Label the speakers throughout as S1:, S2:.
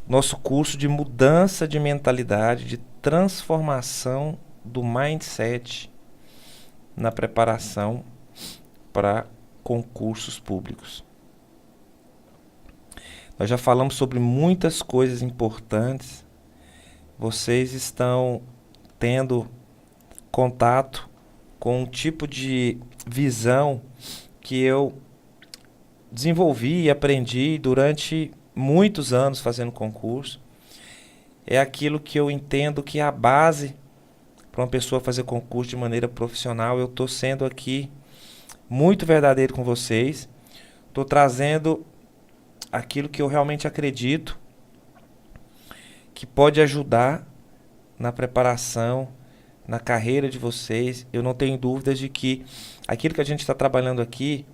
S1: nosso curso de mudança de mentalidade, de transformação do mindset na preparação para concursos públicos. Nós já falamos sobre muitas coisas importantes. Vocês estão tendo contato com um tipo de visão que eu desenvolvi e aprendi durante muitos anos fazendo concurso. É aquilo que eu entendo que é a base para uma pessoa fazer concurso de maneira profissional. Eu estou sendo aqui muito verdadeiro com vocês. Estou trazendo aquilo que eu realmente acredito que pode ajudar na preparação, na carreira de vocês. Eu não tenho dúvidas de que aquilo que a gente está trabalhando aqui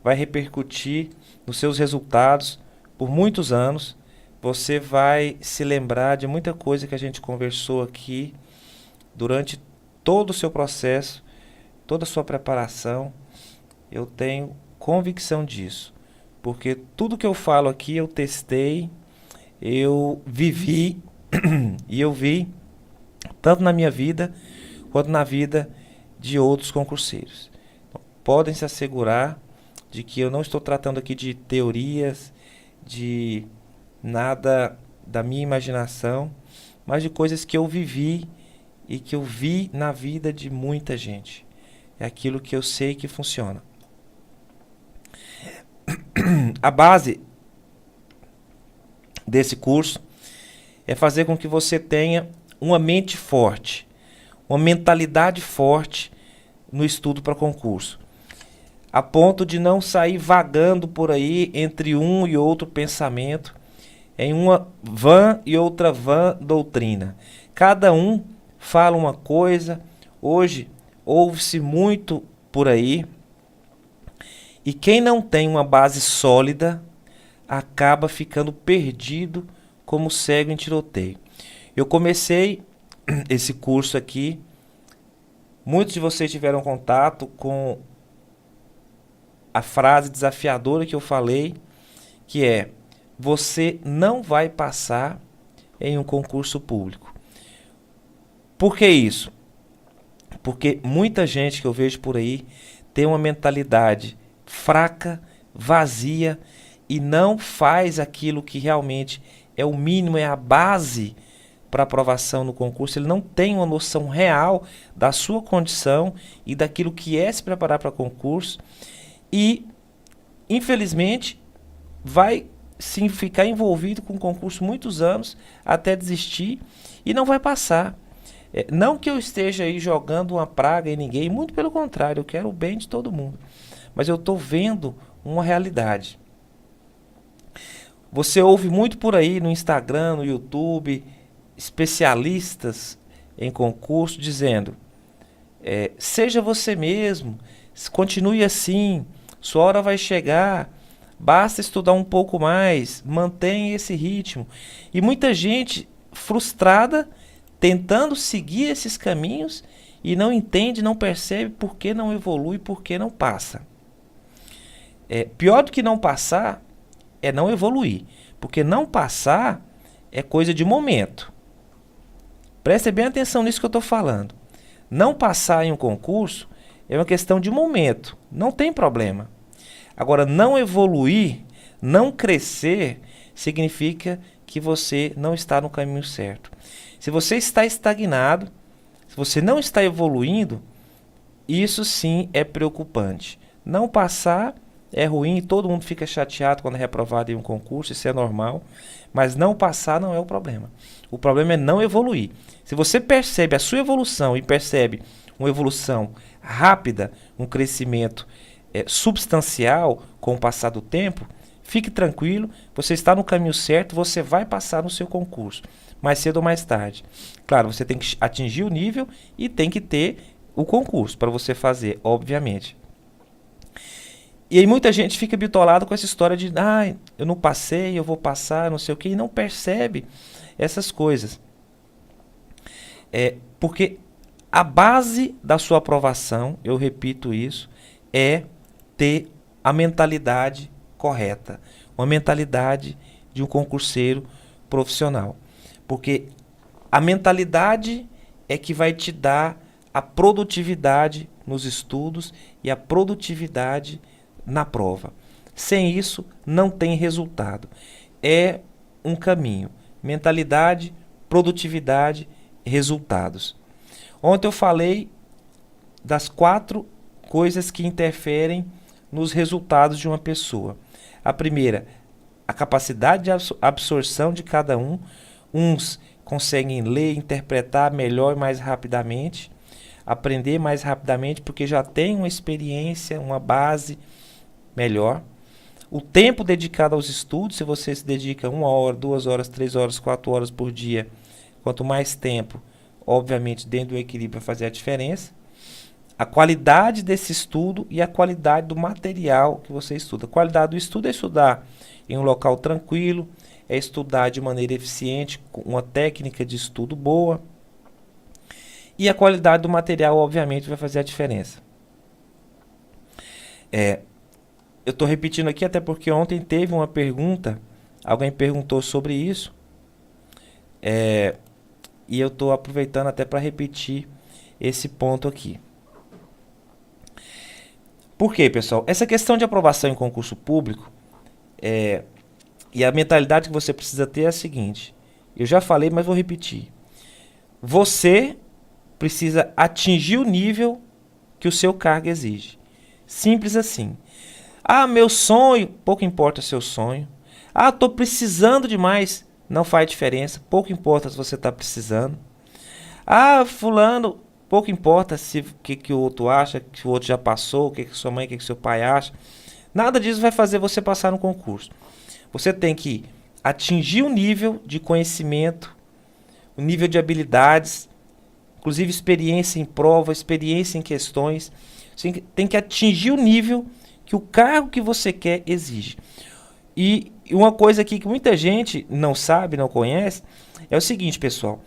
S1: vai repercutir nos seus resultados por muitos anos. Você vai se lembrar de muita coisa que a gente conversou aqui durante todo o seu processo, toda a sua preparação. Eu tenho convicção disso, porque tudo que eu falo aqui eu testei, eu vivi e eu vi tanto na minha vida quanto na vida de outros concurseiros. Então, podem se assegurar de que eu não estou tratando aqui de teorias, de nada da minha imaginação, mas de coisas que eu vivi e que eu vi na vida de muita gente. É aquilo que eu sei que funciona. A base desse curso é fazer com que você tenha uma mente forte, uma mentalidade forte no estudo para concurso, a ponto de não sair vagando por aí entre um e outro pensamento, em uma vã e outra vã doutrina. Cada um fala uma coisa. Hoje ouve-se muito por aí, e quem não tem uma base sólida acaba ficando perdido como cego em tiroteio. Eu comecei esse curso aqui, muitos de vocês tiveram contato com a frase desafiadora que eu falei, que é: você não vai passar em um concurso público. Por que isso? Porque muita gente que eu vejo por aí tem uma mentalidade fraca, vazia, e não faz aquilo que realmente é o mínimo, é a base para aprovação no concurso. Ele não tem uma noção real da sua condição e daquilo que é se preparar para concurso, e infelizmente vai sim ficar envolvido com o concurso muitos anos até desistir e não vai passar. Não que eu esteja aí jogando uma praga em ninguém, muito pelo contrário, eu quero o bem de todo mundo, mas eu estou vendo uma realidade. Você ouve muito por aí no Instagram, no YouTube, especialistas em concurso dizendo: seja você mesmo, continue assim, sua hora vai chegar, basta estudar um pouco mais, mantenha esse ritmo. E muita gente frustrada tentando seguir esses caminhos e não entende, não percebe por que não evolui, por que não passa. Pior do que não passar é não evoluir, porque não passar é coisa de momento. Preste bem atenção nisso que eu estou falando. Não passar em um concurso é uma questão de momento, não tem problema. Agora, não evoluir, não crescer, significa que você não está no caminho certo. Se você está estagnado, se você não está evoluindo, isso sim é preocupante. Não passar é ruim, todo mundo fica chateado quando é reprovado em um concurso, isso é normal, mas não passar não é o problema. O problema é não evoluir. Se você percebe a sua evolução e percebe uma evolução rápida, um crescimento substancial com o passar do tempo, fique tranquilo, você está no caminho certo, você vai passar no seu concurso, mais cedo ou mais tarde. Claro, você tem que atingir o nível e tem que ter o concurso para você fazer, obviamente. E aí muita gente fica bitolado com essa história de eu não passei, eu vou passar, não sei o que, e não percebe essas coisas. Porque a base da sua aprovação, eu repito isso, é ter a mentalidade correta. Uma mentalidade de um concurseiro profissional. Porque a mentalidade é que vai te dar a produtividade nos estudos e a produtividade na prova. Sem isso, não tem resultado. É um caminho. Mentalidade, produtividade, resultados. Ontem eu falei das 4 coisas que interferem nos resultados de uma pessoa. A primeira, a capacidade de absorção de cada um. Uns conseguem ler, interpretar melhor e mais rapidamente, aprender mais rapidamente porque já tem uma experiência, uma base melhor. O tempo dedicado aos estudos, se você se dedica 1 hora, 2 horas, 3 horas, 4 horas por dia, quanto mais tempo, obviamente dentro do equilíbrio vai fazer a diferença. A qualidade desse estudo e a qualidade do material que você estuda. A qualidade do estudo é estudar em um local tranquilo, é estudar de maneira eficiente, com uma técnica de estudo boa. E a qualidade do material, obviamente, vai fazer a diferença. Eu estou repetindo aqui até porque ontem teve uma pergunta, alguém perguntou sobre isso, e eu estou aproveitando até para repetir esse ponto aqui. Por quê, pessoal? Essa questão de aprovação em concurso público, e a mentalidade que você precisa ter é a seguinte, eu já falei, mas vou repetir. Você precisa atingir o nível que o seu cargo exige. Simples assim. Ah, meu sonho, pouco importa seu sonho. Ah, estou precisando demais, não faz diferença, pouco importa se você está precisando. Ah, fulano, pouco importa se o que o outro acha, que o outro já passou, o que sua mãe, o que seu pai acha. Nada disso vai fazer você passar no concurso. Você tem que atingir o nível de conhecimento, o nível de habilidades, inclusive experiência em prova, experiência em questões. Você tem que atingir o nível que o cargo que você quer exige. E uma coisa aqui que muita gente não sabe, não conhece, é o seguinte, pessoal.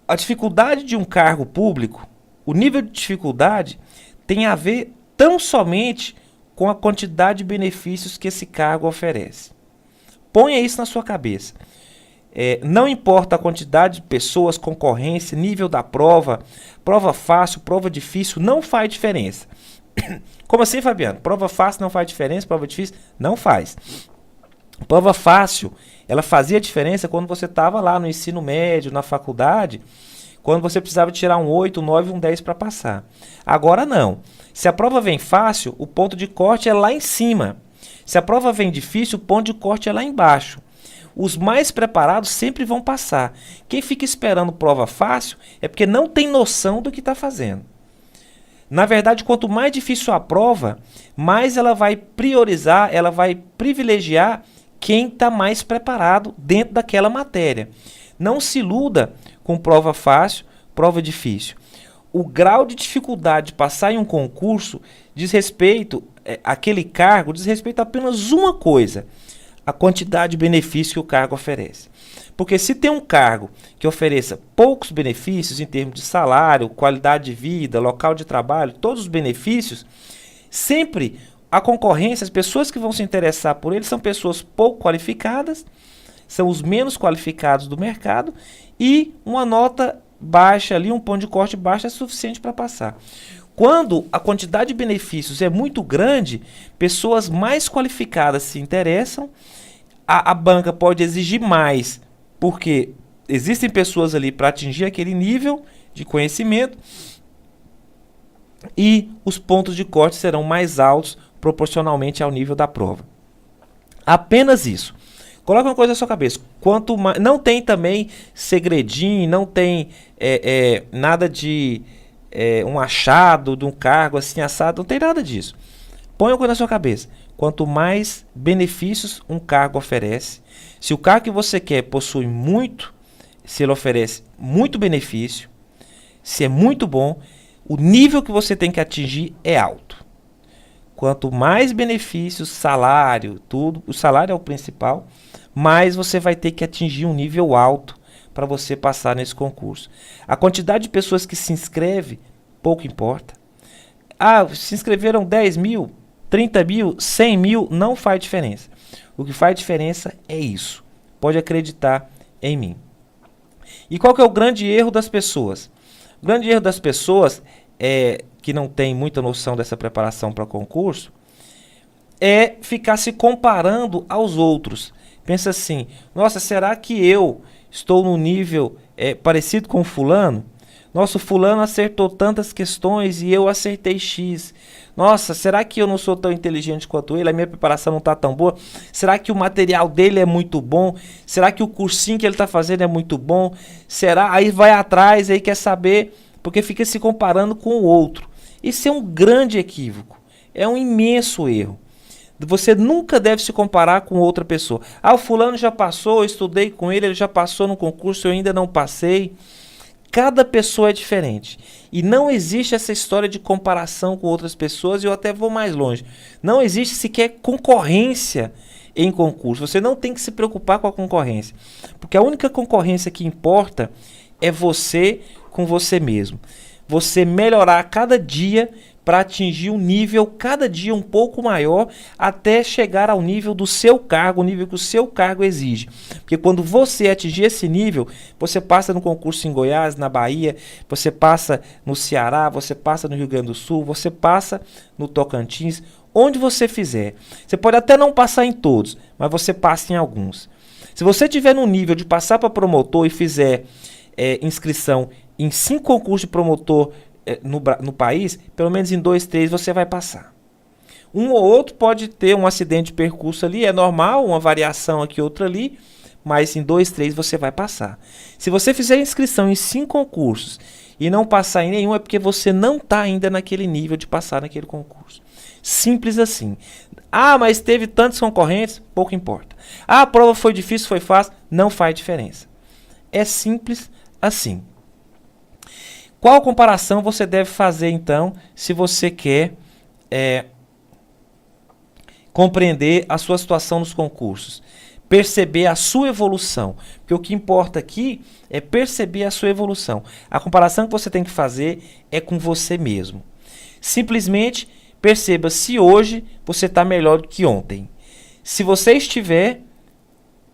S1: A dificuldade de um cargo público, o nível de dificuldade tem a ver tão somente com a quantidade de benefícios que esse cargo oferece. Ponha isso na sua cabeça. Não importa a quantidade de pessoas, concorrência, nível da prova, prova fácil, prova difícil, não faz diferença. Como assim, Fabiano? Prova fácil não faz diferença, prova difícil não faz. Prova fácil, ela fazia diferença quando você estava lá no ensino médio, na faculdade, quando você precisava tirar um 8, um 9, um 10 para passar. Agora não. Se a prova vem fácil, o ponto de corte é lá em cima. Se a prova vem difícil, o ponto de corte é lá embaixo. Os mais preparados sempre vão passar. Quem fica esperando prova fácil é porque não tem noção do que está fazendo. Na verdade, quanto mais difícil a prova, mais ela vai priorizar, ela vai privilegiar quem está mais preparado dentro daquela matéria. Não se iluda com prova fácil, prova difícil. O grau de dificuldade de passar em um concurso diz respeito, aquele cargo diz respeito a apenas uma coisa: a quantidade de benefícios que o cargo oferece. Porque se tem um cargo que ofereça poucos benefícios em termos de salário, qualidade de vida, local de trabalho, todos os benefícios, sempre a concorrência, as pessoas que vão se interessar por ele são pessoas pouco qualificadas, são os menos qualificados do mercado, e uma nota baixa ali, um ponto de corte baixo é suficiente para passar. Quando a quantidade de benefícios é muito grande, pessoas mais qualificadas se interessam, a banca pode exigir mais, porque existem pessoas ali para atingir aquele nível de conhecimento, e os pontos de corte serão mais altos proporcionalmente ao nível da prova. Apenas isso. Coloque uma coisa na sua cabeça. Quanto mais, não tem também segredinho, não tem nada de um achado de um cargo assim assado, não tem nada disso. Põe uma coisa na sua cabeça. Quanto mais benefícios um cargo oferece, se o cargo que você quer possui muito, se ele oferece muito benefício, se é muito bom, o nível que você tem que atingir é alto. Quanto mais benefícios, salário, tudo, o salário é o principal, mais você vai ter que atingir um nível alto para você passar nesse concurso. A quantidade de pessoas que se inscreve, pouco importa. Ah, se inscreveram 10 mil, 30 mil, 100 mil, não faz diferença. O que faz diferença é isso. pode acreditar em mim. E qual que é o grande erro das pessoas? O grande erro das pessoas, que não tem muita noção dessa preparação para concurso, é ficar se comparando aos outros. Pensa assim, nossa, será que eu estou no nível parecido com o fulano? Nossa, o fulano acertou tantas questões e eu acertei X. Nossa, será que eu não sou tão inteligente quanto ele? A minha preparação não está tão boa? Será que o material dele é muito bom? Será que o cursinho que ele está fazendo é muito bom? Será? Aí vai atrás, aí quer saber, porque fica se comparando com o outro. Isso é um grande equívoco. É um imenso erro. Você nunca deve se comparar com outra pessoa. Ah, o fulano já passou, eu estudei com ele, ele já passou no concurso, eu ainda não passei. Cada pessoa é diferente. E não existe essa história de comparação com outras pessoas, e eu até vou mais longe. Não existe sequer concorrência em concurso. Você não tem que se preocupar com a concorrência. Porque a única concorrência que importa é você com você mesmo. Você melhorar a cada dia para atingir um nível cada dia um pouco maior até chegar ao nível do seu cargo, o nível que o seu cargo exige. Porque quando você atingir esse nível, você passa no concurso em Goiás, na Bahia, você passa no Ceará, você passa no Rio Grande do Sul, você passa no Tocantins, onde você fizer. Você pode até não passar em todos, mas você passa em alguns. Se você tiver no nível de passar para promotor e fizer inscrição em 5 concursos de promotor no país, pelo menos em 2, 3 você vai passar. Um ou outro pode ter um acidente de percurso ali, é normal, uma variação aqui, outra ali, mas em 2, 3 você vai passar. Se você fizer inscrição em 5 concursos e não passar em nenhum, é porque você não está ainda naquele nível de passar naquele concurso. Simples assim. Ah, mas teve tantos concorrentes, pouco importa. Ah, a prova foi difícil, foi fácil, não faz diferença. É simples assim. Qual comparação você deve fazer, então, se você quer compreender a sua situação nos concursos? Perceber a sua evolução. Porque o que importa aqui é perceber a sua evolução. A comparação que você tem que fazer é com você mesmo. Simplesmente perceba se hoje você está melhor do que ontem. Se você estiver,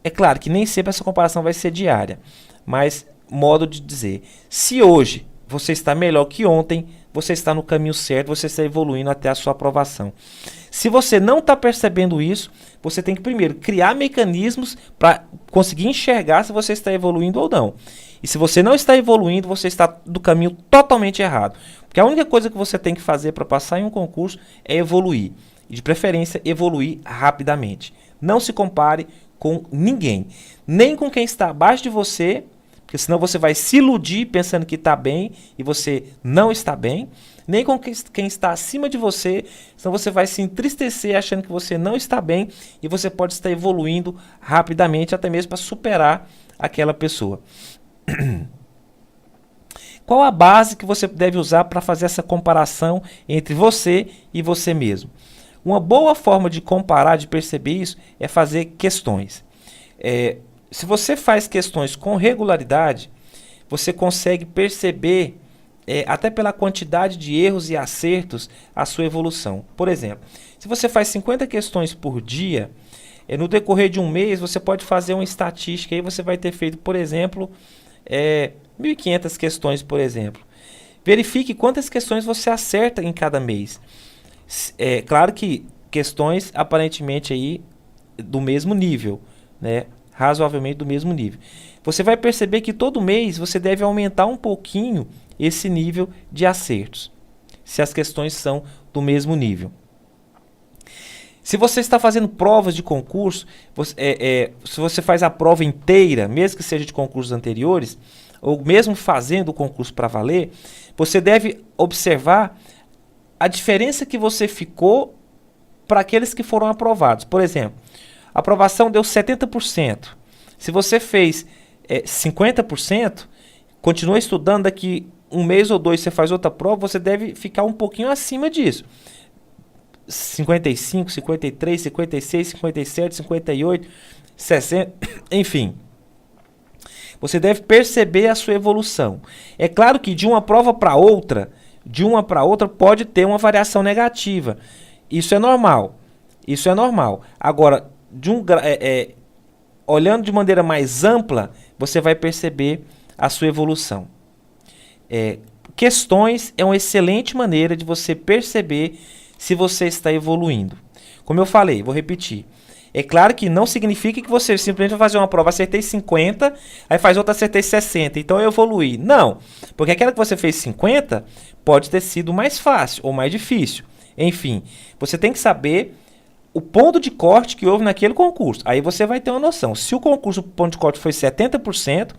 S1: é claro que nem sempre essa comparação vai ser diária, mas modo de dizer, se hoje você está melhor que ontem, você está no caminho certo, você está evoluindo até a sua aprovação. Se você não está percebendo isso, você tem que primeiro criar mecanismos para conseguir enxergar se você está evoluindo ou não. E se você não está evoluindo, você está do caminho totalmente errado. Porque a única coisa que você tem que fazer para passar em um concurso é evoluir. E de preferência, evoluir rapidamente. Não se compare com ninguém. Nem com quem está abaixo de você, porque senão você vai se iludir pensando que está bem e você não está bem. Nem com quem está acima de você, senão você vai se entristecer achando que você não está bem e você pode estar evoluindo rapidamente, até mesmo para superar aquela pessoa. Qual a base que você deve usar para fazer essa comparação entre você e você mesmo? Uma boa forma de comparar, de perceber isso, é fazer questões. Se você faz questões com regularidade, você consegue perceber, até pela quantidade de erros e acertos, a sua evolução. Por exemplo, se você faz 50 questões por dia, no decorrer de um mês, você pode fazer uma estatística, aí você vai ter feito, por exemplo, 1.500 questões, por exemplo. Verifique quantas questões você acerta em cada mês. Claro que questões aparentemente aí do mesmo nível, né? Razoavelmente do mesmo nível. Você vai perceber que todo mês você deve aumentar um pouquinho esse nível de acertos, se as questões são do mesmo nível. Se você está fazendo provas de concurso, se você faz a prova inteira, mesmo que seja de concursos anteriores, ou mesmo fazendo o concurso para valer, você deve observar a diferença que você ficou para aqueles que foram aprovados. Por exemplo, a aprovação deu 70%. Se você fez 50%, continua estudando, daqui um mês ou 2 você faz outra prova, você deve ficar um pouquinho acima disso. 55, 53, 56, 57, 58, 60, enfim. Você deve perceber a sua evolução. É claro que de uma prova para outra, pode ter uma variação negativa. Isso é normal. Agora, olhando de maneira mais ampla, você vai perceber a sua evolução. Questões é uma excelente maneira de você perceber se você está evoluindo. Como eu falei, vou repetir. É claro que não significa que você simplesmente vai fazer uma prova, acertei 50, aí faz outra, acertei 60, então eu evoluí. Não, porque aquela que você fez 50 pode ter sido mais fácil ou mais difícil. Enfim, você tem que saber o ponto de corte que houve naquele concurso. Aí você vai ter uma noção. Se o concurso, o ponto de corte foi 70%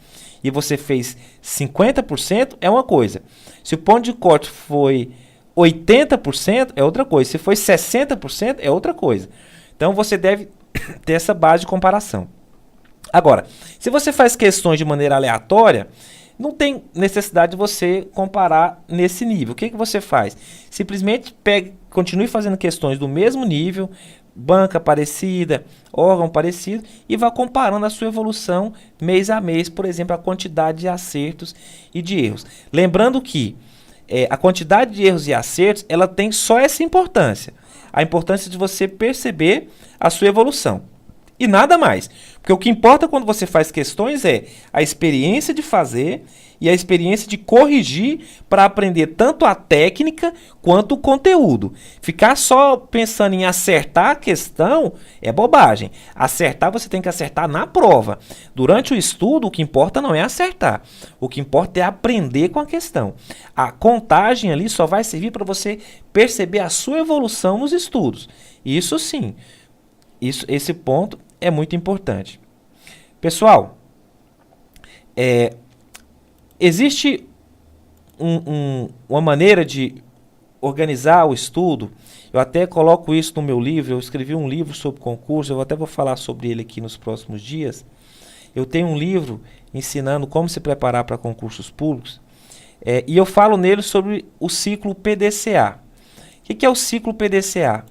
S1: e você fez 50%, é uma coisa. Se o ponto de corte foi 80%, é outra coisa. Se foi 60%, é outra coisa. Então você deve ter essa base de comparação. Agora, se você faz questões de maneira aleatória, não tem necessidade de você comparar nesse nível. O que você faz? Simplesmente continue fazendo questões do mesmo nível, banca parecida, órgão parecido, e vá comparando a sua evolução mês a mês, por exemplo, a quantidade de acertos e de erros. Lembrando que a quantidade de erros e acertos, ela tem só essa importância. A importância de você perceber a sua evolução. E nada mais. Porque o que importa quando você faz questões é a experiência de fazer e a experiência de corrigir para aprender tanto a técnica quanto o conteúdo. Ficar só pensando em acertar a questão é bobagem. Acertar, você tem que acertar na prova. Durante o estudo, o que importa não é acertar. O que importa é aprender com a questão. A contagem ali só vai servir para você perceber a sua evolução nos estudos. Isso sim. Esse ponto é muito importante. Pessoal, existe uma maneira de organizar o estudo. Eu até coloco isso no meu livro. Eu escrevi um livro sobre concurso. Eu até vou falar sobre ele aqui nos próximos dias. Eu tenho um livro ensinando como se preparar para concursos públicos. E eu falo nele sobre o ciclo PDCA. O que é o ciclo PDCA?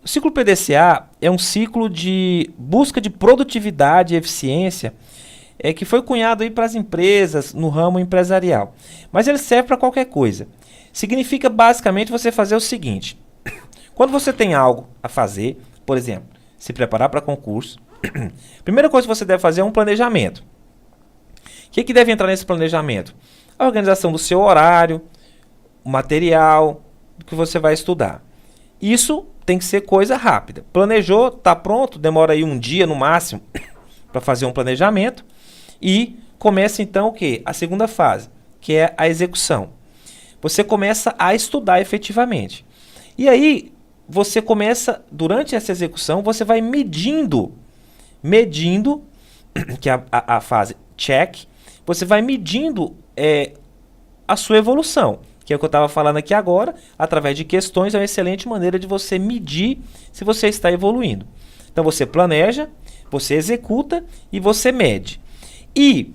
S1: O ciclo PDCA é um ciclo de busca de produtividade e eficiência que foi cunhado aí para as empresas no ramo empresarial. Mas ele serve para qualquer coisa. Significa basicamente você fazer o seguinte. Quando você tem algo a fazer, por exemplo, se preparar para concurso, a primeira coisa que você deve fazer é um planejamento. O que deve entrar nesse planejamento? A organização do seu horário, o material que você vai estudar. Isso tem que ser coisa rápida. Planejou, está pronto, demora aí um dia no máximo para fazer um planejamento e começa então o quê? A segunda fase, que é a execução. Você começa a estudar efetivamente. E aí você começa, durante essa execução, você vai medindo, que é a fase check, você vai medindo a sua evolução. Que é o que eu estava falando aqui agora, através de questões, é uma excelente maneira de você medir se você está evoluindo. Então você planeja, você executa e você mede. E,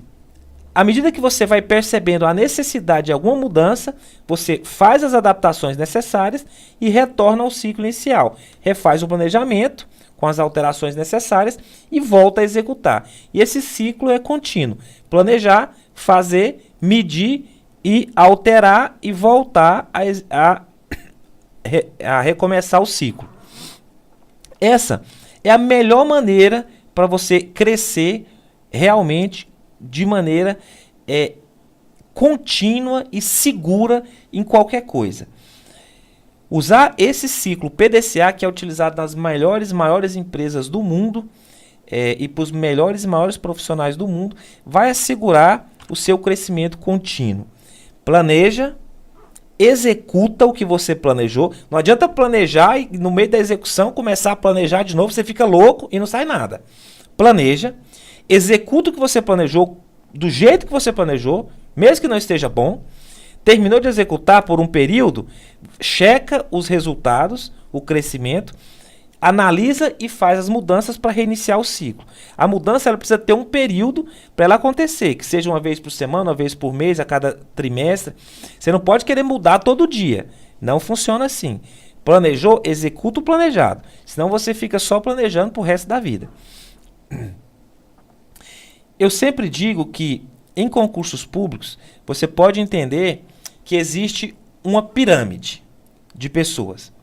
S1: à medida que você vai percebendo a necessidade de alguma mudança, você faz as adaptações necessárias e retorna ao ciclo inicial. Refaz o planejamento com as alterações necessárias e volta a executar. E esse ciclo é contínuo. Planejar, fazer, medir e alterar e voltar a recomeçar o ciclo. Essa é a melhor maneira para você crescer realmente de maneira contínua e segura em qualquer coisa. Usar esse ciclo PDCA, que é utilizado nas maiores empresas do mundo e para os melhores e maiores profissionais do mundo, vai assegurar o seu crescimento contínuo. Planeja, executa o que você planejou. Não adianta planejar e no meio da execução começar a planejar de novo, você fica louco e não sai nada. Planeja, executa o que você planejou do jeito que você planejou, mesmo que não esteja bom. Terminou de executar por um período, checa os resultados, o crescimento, analisa e faz as mudanças para reiniciar o ciclo. A mudança ela precisa ter um período para ela acontecer, que seja uma vez por semana, uma vez por mês, a cada trimestre. Você não pode querer mudar todo dia. Não funciona assim. Planejou, executa o planejado. Senão você fica só planejando para o resto da vida. Eu sempre digo que em concursos públicos você pode entender que existe uma pirâmide de pessoas.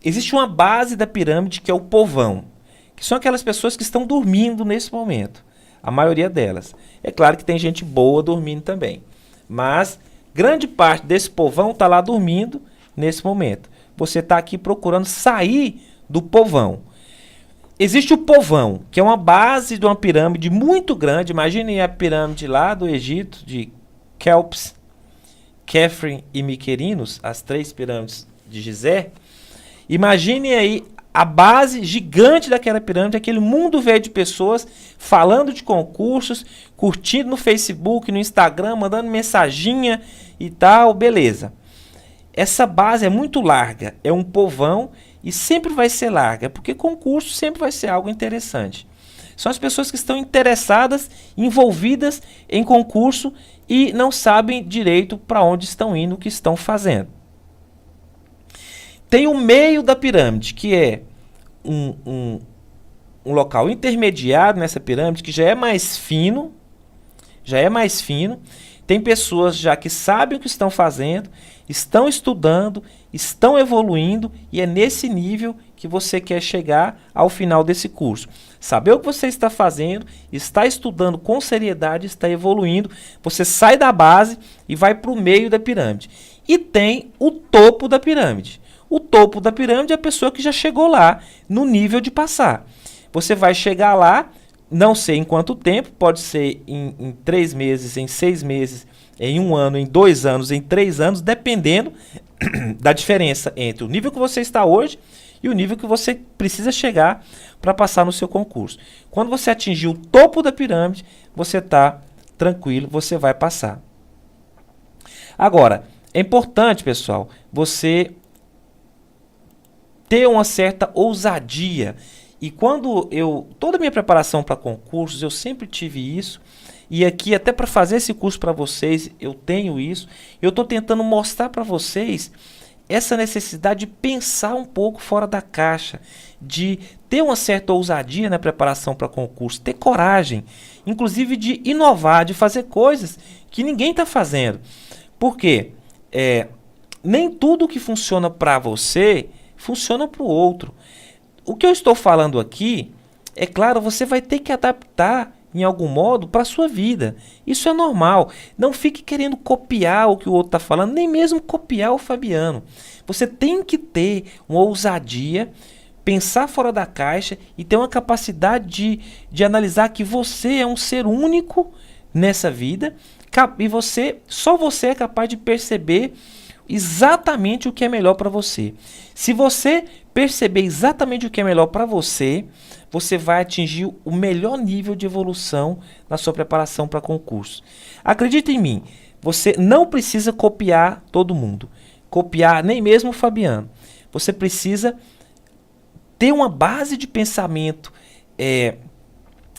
S1: Existe uma base da pirâmide que é o povão, que são aquelas pessoas que estão dormindo nesse momento. A maioria delas. É claro que tem gente boa dormindo também. Mas grande parte desse povão está lá dormindo nesse momento. Você está aqui procurando sair do povão. Existe o povão, que é uma base de uma pirâmide muito grande. Imaginem a pirâmide lá do Egito, de Kelps, Khafre e Miquerinos, as 3 pirâmides de Gizé. Imaginem aí a base gigante daquela pirâmide, aquele mundo velho de pessoas falando de concursos, curtindo no Facebook, no Instagram, mandando mensaginha e tal, beleza. Essa base é muito larga, é um povão e sempre vai ser larga, porque concurso sempre vai ser algo interessante. São as pessoas que estão interessadas, envolvidas em concurso e não sabem direito para onde estão indo, o que estão fazendo. Tem o meio da pirâmide, que é um local intermediário nessa pirâmide, que já é mais fino. Tem pessoas já que sabem o que estão fazendo, estão estudando, estão evoluindo, e é nesse nível que você quer chegar ao final desse curso. Saber o que você está fazendo, está estudando com seriedade, está evoluindo, você sai da base e vai para o meio da pirâmide. E tem o topo da pirâmide. O topo da pirâmide é a pessoa que já chegou lá no nível de passar. Você vai chegar lá, não sei em quanto tempo, pode ser em 3 meses, em 6 meses, em 1 ano, em 2 anos, em 3 anos, dependendo da diferença entre o nível que você está hoje e o nível que você precisa chegar para passar no seu concurso. Quando você atingir o topo da pirâmide, você está tranquilo, você vai passar. Agora, é importante, pessoal, você ter uma certa ousadia. E quando toda a minha preparação para concursos, eu sempre tive isso. E aqui, até para fazer esse curso para vocês, eu tenho isso. Eu estou tentando mostrar para vocês essa necessidade de pensar um pouco fora da caixa, de ter uma certa ousadia na preparação para concurso, ter coragem, inclusive de inovar, de fazer coisas que ninguém está fazendo. Por quê? Nem tudo que funciona para você funciona para o outro. O que eu estou falando aqui, é claro, você vai ter que adaptar em algum modo para a sua vida. Isso é normal. Não fique querendo copiar o que o outro está falando, nem mesmo copiar o Fabiano. Você tem que ter uma ousadia, pensar fora da caixa e ter uma capacidade de analisar que você é um ser único nessa vida e só você é capaz de perceber exatamente o que é melhor para você. Se você perceber exatamente o que é melhor para você, você vai atingir o melhor nível de evolução na sua preparação para concurso. Acredita em mim, você não precisa copiar todo mundo, copiar nem mesmo o Fabiano. Você precisa ter uma base de pensamento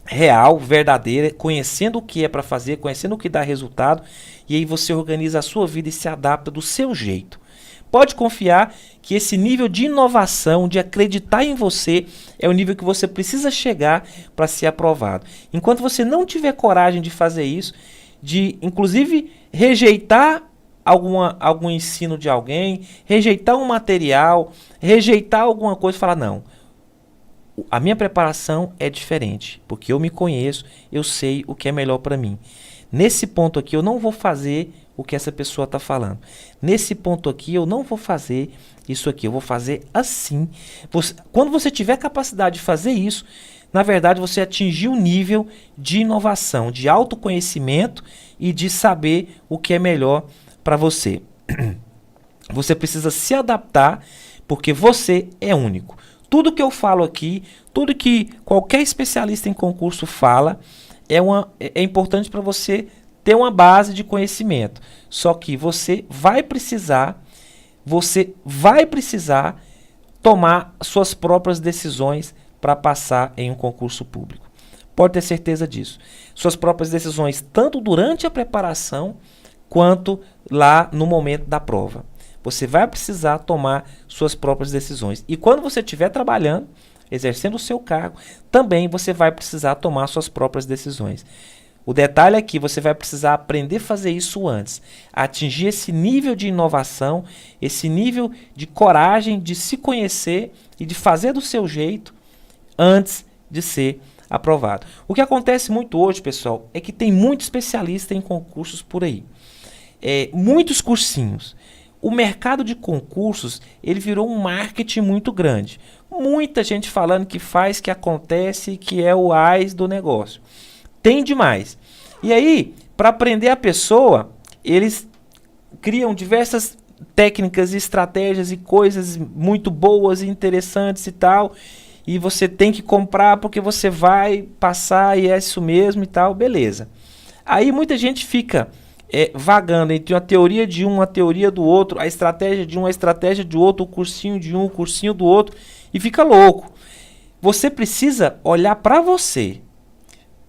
S1: real, verdadeira, conhecendo o que é para fazer, conhecendo o que dá resultado, e aí você organiza a sua vida e se adapta do seu jeito. Pode confiar que esse nível de inovação, de acreditar em você, é o nível que você precisa chegar para ser aprovado. Enquanto você não tiver coragem de fazer isso, de inclusive rejeitar algum ensino de alguém, rejeitar um material, rejeitar alguma coisa e falar, não, a minha preparação é diferente, porque eu me conheço, eu sei o que é melhor para mim. Nesse ponto aqui eu não vou fazer o que essa pessoa está falando. Nesse ponto aqui eu não vou fazer isso aqui, eu vou fazer assim. Quando você tiver capacidade de fazer isso, na verdade você atingiu um nível de inovação, de autoconhecimento e de saber o que é melhor para você. Você precisa se adaptar porque você é único. Tudo que eu falo aqui, tudo que qualquer especialista em concurso fala, é importante para você ter uma base de conhecimento. Só que você vai precisar tomar suas próprias decisões para passar em um concurso público. Pode ter certeza disso. Suas próprias decisões, tanto durante a preparação, quanto lá no momento da prova. Você vai precisar tomar suas próprias decisões. E quando você estiver trabalhando, exercendo o seu cargo, também você vai precisar tomar suas próprias decisões. O detalhe é que você vai precisar aprender a fazer isso antes. Atingir esse nível de inovação, esse nível de coragem de se conhecer e de fazer do seu jeito antes de ser aprovado. O que acontece muito hoje, pessoal, é que tem muito especialista em concursos por aí. Muitos cursinhos. O mercado de concursos, ele virou um marketing muito grande. Muita gente falando que faz, que acontece, que é o AIS do negócio. Tem demais. E aí, para aprender a pessoa, eles criam diversas técnicas, estratégias e coisas muito boas e interessantes e tal. E você tem que comprar porque você vai passar e é isso mesmo e tal, beleza. Aí muita gente fica vagando entre uma teoria de um, uma teoria do outro, a estratégia de um, a estratégia de outro, o cursinho de um, o cursinho do outro, e fica louco. Você precisa olhar para você.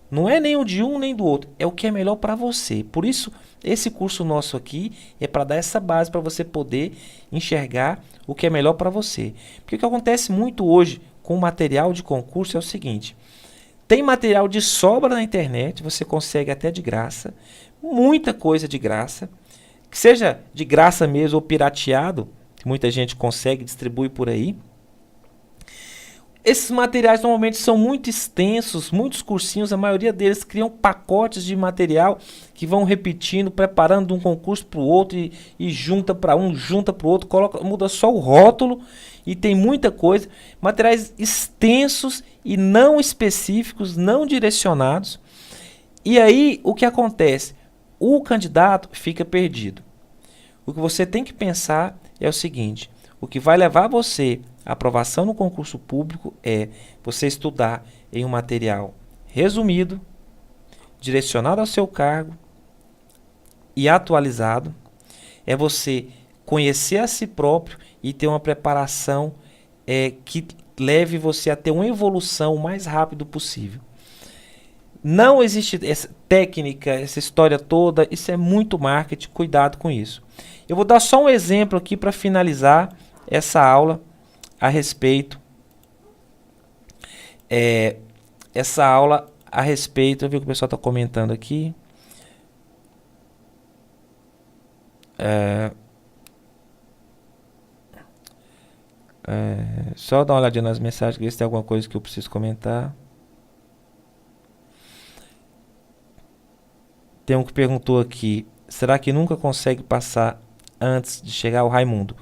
S1: Não é nem o de um nem do outro, é o que é melhor para você. Por isso, esse curso nosso aqui é para dar essa base para você poder enxergar o que é melhor para você. Porque o que acontece muito hoje com o material de concurso é o seguinte: tem material de sobra na internet, você consegue até de graça, muita coisa de graça, que seja de graça mesmo ou pirateado, que muita gente consegue distribuir por aí. Esses materiais normalmente são muito extensos, muitos cursinhos, a maioria deles criam pacotes de material que vão repetindo, preparando de um concurso para o outro e junta para um, junta para o outro, muda só o rótulo e tem muita coisa. Materiais extensos e não específicos, não direcionados. E aí o que acontece? O candidato fica perdido. O que você tem que pensar é o seguinte: o que vai levar você à aprovação no concurso público é você estudar em um material resumido, direcionado ao seu cargo e atualizado. É você conhecer a si próprio e ter uma preparação que leve você a ter uma evolução o mais rápido possível. Não existe essa técnica, essa história toda, isso é muito marketing, cuidado com isso. Eu vou dar só um exemplo aqui para finalizar essa aula a respeito. Essa aula a respeito, eu vi que o pessoal está comentando aqui. Só dar uma olhadinha nas mensagens, ver se tem alguma coisa que eu preciso comentar. Tem um que perguntou aqui: será que nunca consegue passar antes de chegar ao Raimundo,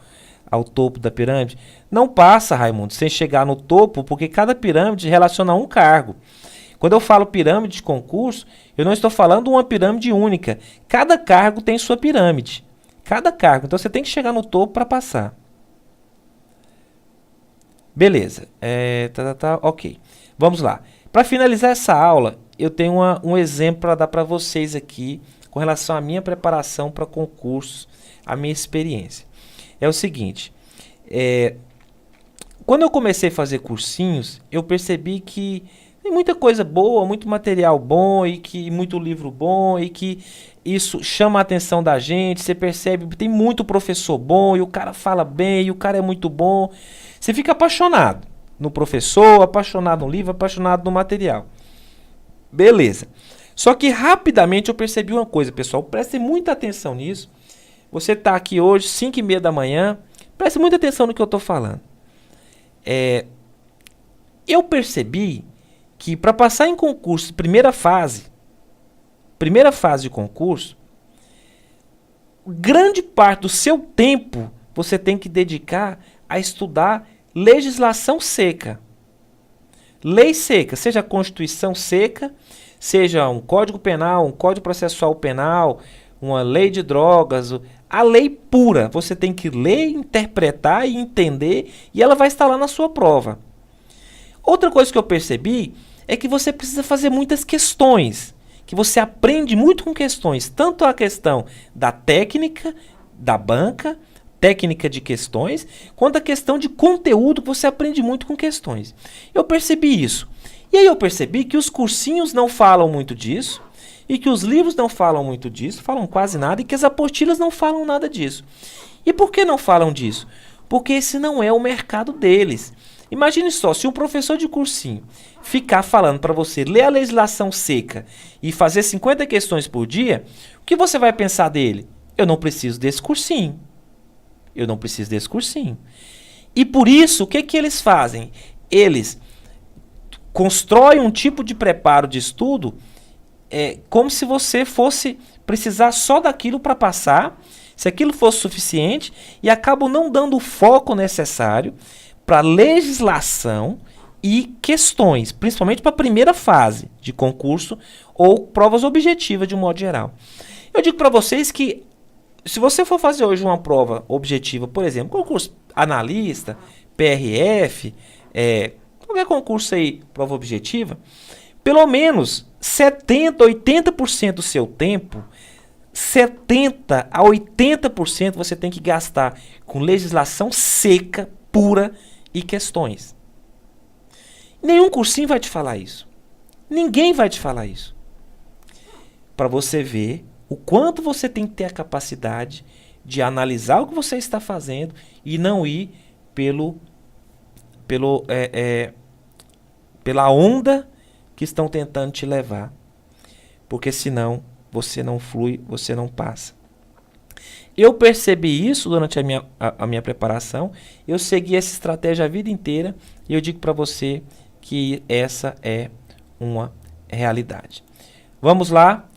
S1: ao topo da pirâmide? Não passa, Raimundo, sem chegar no topo, porque cada pirâmide relaciona a um cargo. Quando eu falo pirâmide de concurso, eu não estou falando uma pirâmide única. Cada cargo tem sua pirâmide. Cada cargo. Então você tem que chegar no topo para passar. Beleza. Ok. Vamos lá. Para finalizar essa aula, eu tenho um exemplo para dar para vocês aqui com relação à minha preparação para concursos, a minha experiência. É o seguinte: quando eu comecei a fazer cursinhos, eu percebi que tem muita coisa boa, muito material bom e que muito livro bom e que isso chama a atenção da gente. Você percebe que tem muito professor bom e o cara fala bem e o cara é muito bom. Você fica apaixonado no professor, apaixonado no livro, apaixonado no material. Beleza. Só que rapidamente eu percebi uma coisa, pessoal. Prestem muita atenção nisso. Você está aqui hoje, 5h30 da manhã. Preste muita atenção no que eu estou falando. Eu percebi que para passar em concurso, primeira fase de concurso, grande parte do seu tempo você tem que dedicar a estudar legislação seca. Lei seca, seja a Constituição seca, seja um Código Penal, um Código Processual Penal, uma lei de drogas, a lei pura. Você tem que ler, interpretar e entender, e ela vai estar lá na sua prova. Outra coisa que eu percebi é que você precisa fazer muitas questões, que você aprende muito com questões, tanto a questão da técnica, da banca, técnica de questões, quanto a questão de conteúdo, que você aprende muito com questões. Eu percebi isso. E aí eu percebi que os cursinhos não falam muito disso, e que os livros não falam muito disso, falam quase nada, e que as apostilas não falam nada disso. E por que não falam disso? Porque esse não é o mercado deles. Imagine só, se um professor de cursinho ficar falando para você ler a legislação seca e fazer 50 questões por dia, o que você vai pensar dele? Eu não preciso desse cursinho. Eu não preciso desse cursinho. E por isso, o que eles fazem? Eles constrói um tipo de preparo de estudo como se você fosse precisar só daquilo para passar, se aquilo fosse suficiente, e acabam não dando o foco necessário para legislação e questões, principalmente para a primeira fase de concurso ou provas objetivas de um modo geral. Eu digo para vocês que se você for fazer hoje uma prova objetiva, por exemplo, concurso analista, PRF, qualquer concurso aí, prova objetiva, pelo menos 70%, 80% do seu tempo, 70% a 80% você tem que gastar com legislação seca, pura e questões. Nenhum cursinho vai te falar isso. Ninguém vai te falar isso. Para você ver o quanto você tem que ter a capacidade de analisar o que você está fazendo e não ir pela onda que estão tentando te levar. Porque senão você não flui, você não passa. Eu percebi isso durante a minha preparação. Eu segui essa estratégia a vida inteira. E eu digo para você que essa é uma realidade. Vamos lá.